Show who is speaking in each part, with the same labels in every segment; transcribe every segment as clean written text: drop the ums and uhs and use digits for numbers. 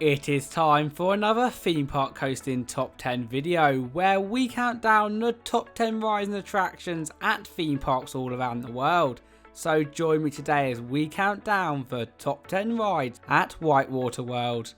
Speaker 1: It is time for another theme park coasting top 10 video where we count down the top 10 rides and attractions at theme parks all around the world. So join me today as we count down the top 10 rides at WhiteWater World.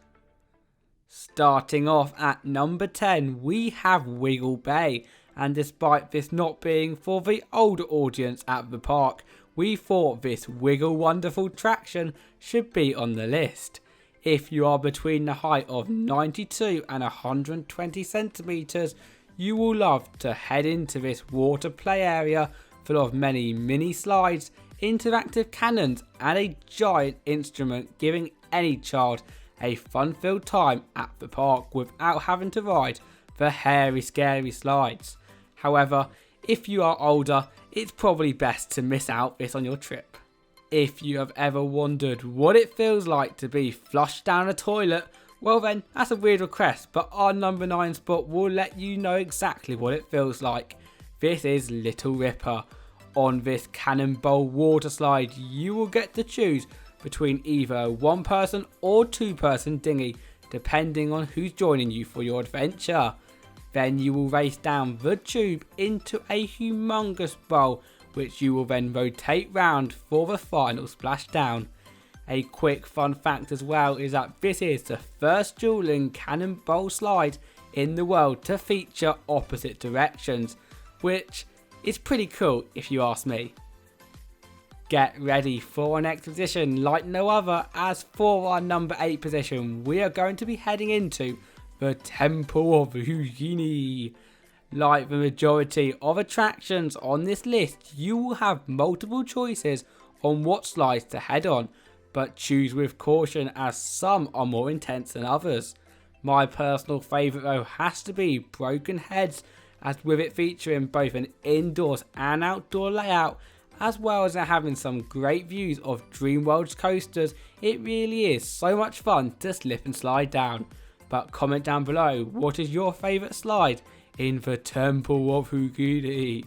Speaker 1: Starting off at number 10 we have Wiggle Bay, and despite this not being for the older audience at the park, we thought this Wiggle Wonderful attraction should be on the list. If you are between the height of 92 and 120 centimeters, you will love to head into this water play area full of many mini slides, interactive cannons and a giant instrument, giving any child a fun-filled time at the park without having to ride the hairy scary slides. However, if you are older, it's probably best to miss out this on your trip. If you have ever wondered what it feels like to be flushed down a toilet, well then that's a weird request, but our number 9 spot will let you know exactly what it feels like. This is Little Ripper. On this cannonball water slide you will get to choose between either a 1-person or 2-person dinghy, depending on who's joining you for your adventure. Then you will race down the tube into a humongous bowl, which you will then rotate round for the final splashdown. A quick fun fact as well is that this is the first dueling cannonball slide in the world to feature opposite directions, which is pretty cool if you ask me. Get ready for an exhibition like no other, as for our number 8 position we are going to be heading into the Temple of Huey. Like the majority of attractions on this list, you will have multiple choices on what slides to head on, but choose with caution as some are more intense than others. My personal favourite though has to be Broken Heads, as with it featuring both an indoors and outdoor layout, as well as having some great views of Dreamworld's coasters, it really is so much fun to slip and slide down. But comment down below, what is your favourite slide in the Temple of Huey?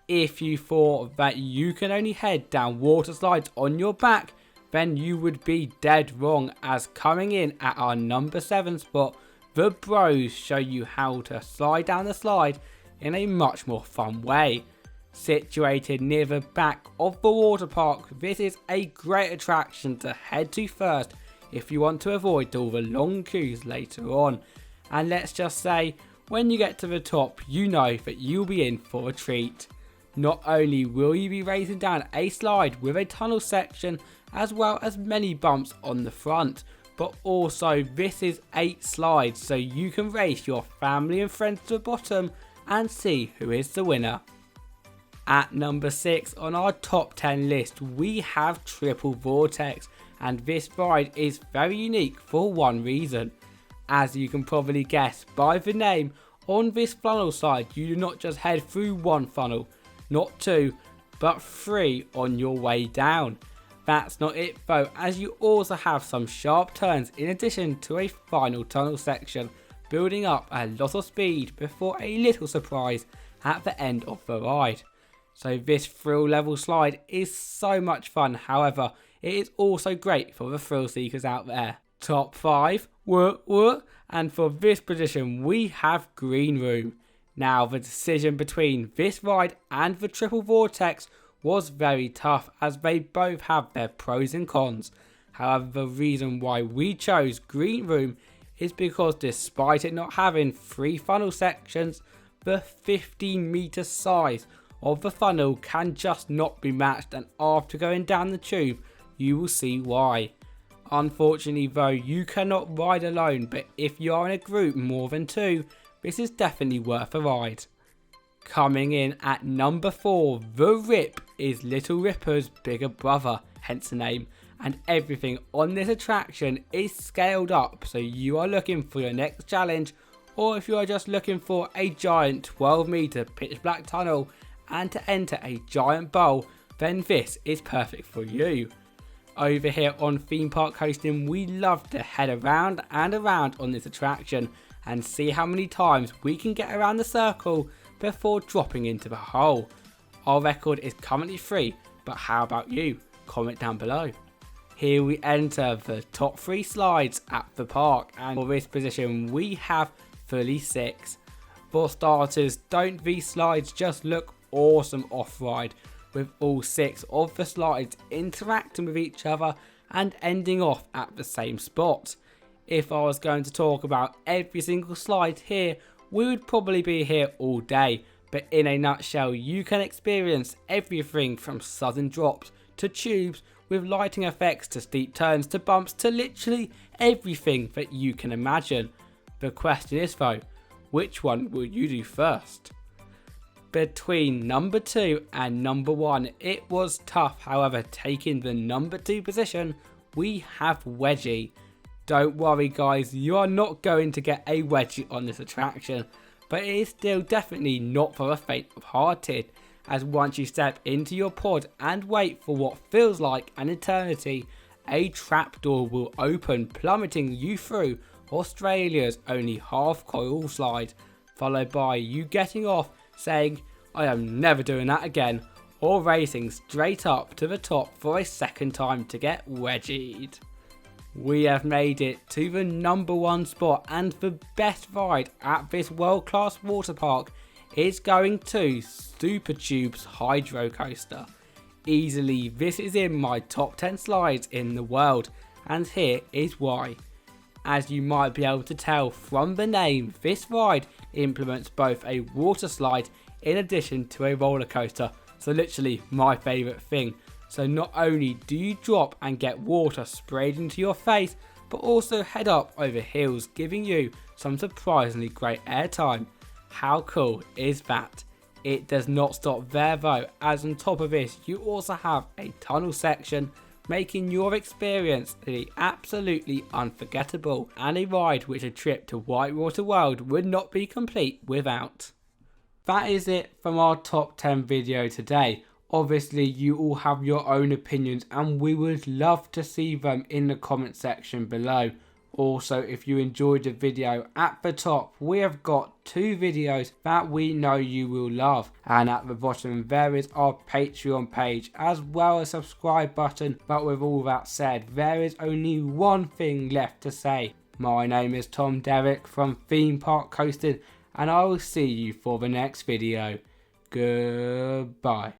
Speaker 1: If you thought that you can only head down water slides on your back, then you would be dead wrong, as coming in at our number 7 spot, the Bros show you how to slide down the slide in a much more fun way. Situated near the back of the water park, this is a great attraction to head to first if you want to avoid all the long queues later on. And let's just say, when you get to the top, you know that you'll be in for a treat. Not only will you be racing down a slide with a tunnel section as well as many bumps on the front, but also this is 8 slides, so you can race your family and friends to the bottom and see who is the winner. At number 6 on our top 10 list we have Triple Vortex, and this ride is very unique for one reason. As you can probably guess by the name, on this funnel slide you do not just head through one funnel, not 2, but 3 on your way down. That's not it though, as you also have some sharp turns in addition to a final tunnel section, building up a lot of speed before a little surprise at the end of the ride. So this thrill level slide is so much fun, however it is also great for the thrill seekers out there. Top 5, and for this position we have Green Room. Now the decision between this ride and the Triple Vortex was very tough, as they both have their pros and cons. However, the reason why we chose Green Room is because despite it not having 3 funnel sections, the 15-meter size of the funnel can just not be matched, and after going down the tube you will see why. Unfortunately though, you cannot ride alone, but if you are in a group more than 2, this is definitely worth a ride. Coming in at number 4, the Rip is Little Ripper's bigger brother, hence the name, and everything on this attraction is scaled up, so you are looking for your next challenge, or if you are just looking for a giant 12-meter pitch black tunnel and to enter a giant bowl, then this is perfect for you. Over here on Theme Park Coasting we love to head around and around on this attraction and see how many times we can get around the circle before dropping into the hole. Our record is currently 3, but how about you? Comment down below. here we enter the top 3 slides at the park, and for this position we have fully 6. For starters, don't these slides just look awesome off-ride, with all 6 of the slides interacting with each other and ending off at the same spot. If I was going to talk about every single slide here, we would probably be here all day, but in a nutshell, you can experience everything from sudden drops to tubes with lighting effects to steep turns to bumps to literally everything that you can imagine. The question is though, which one will you do first? Between number 2 and number 1, it was tough. However, taking the number 2 position, we have Wedgie. Don't worry guys, you are not going to get a wedgie on this attraction, but it is still definitely not for the faint of hearted, as once you step into your pod and wait for what feels like an eternity, a trapdoor will open, plummeting you through Australia's only half coil slide, followed by you getting off saying, "I am never doing that again," or racing straight up to the top for a second time to get wedgied. We have made it to the number 1 spot, and the best ride at this world class water park is going to Supertubes Hydrocoaster. Easily, this is in my top 10 slides in the world, and here is why. As you might be able to tell from the name, this ride implements both a water slide in addition to a roller coaster, so literally my favourite thing. So not only do you drop and get water sprayed into your face, but also head up over hills, giving you some surprisingly great airtime. How cool is that? It does not stop there though, as on top of this you also have a tunnel section, making your experience absolutely unforgettable, and a ride which a trip to WhiteWater World would not be complete without. That is it from our top 10 video today. Obviously you all have your own opinions and we would love to see them in the comment section below. Also, if you enjoyed the video, at the top we have got 2 videos that we know you will love, and at the bottom there is our Patreon page as well as a subscribe button. But with all that said, there is only one thing left to say. My name is Tom Derrick from Theme Park Coastin, and I will see you for the next video. Goodbye.